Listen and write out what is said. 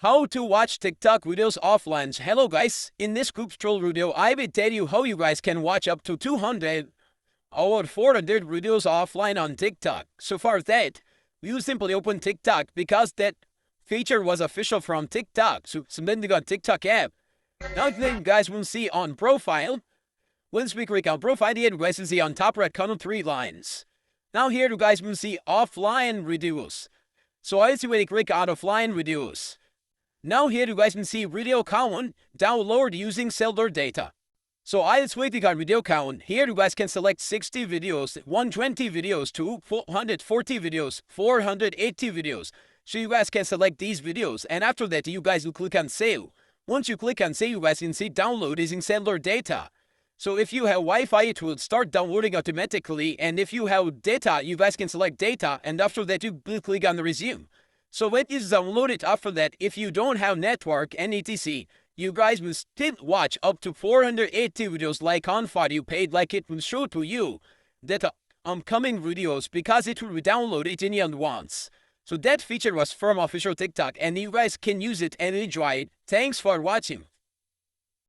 How to watch TikTok videos offline. Hello guys, in this group troll video, I will tell you how you guys can watch up to 200 or 400 videos offline on TikTok. So for that, you simply open TikTok because that feature was official from TikTok. So then you got TikTok app. Now then you guys will see on profile. Once we click on profile, you guys will see on top right corner 3 lines. Now here you guys will see offline videos. So I see when you click on offline videos. Now here you guys can see video count download using cellular data. So I just click on video count. Here you guys can select 60 videos, 120 videos, 440 videos, 480 videos. So you guys can select these videos, and after that you guys will click on save. Once you click on save, you guys can see download using cellular data. So if you have Wi-Fi, it will start downloading automatically, and if you have data, you guys can select data, and after that you click on the resume. So when it is downloaded after that, if you don't have network and etc., you guys will still watch up to 480 videos like on file you paid, like it will show to you that upcoming videos because it will be downloaded in advance. So that feature was from official TikTok and you guys can use it and enjoy it. Thanks for watching.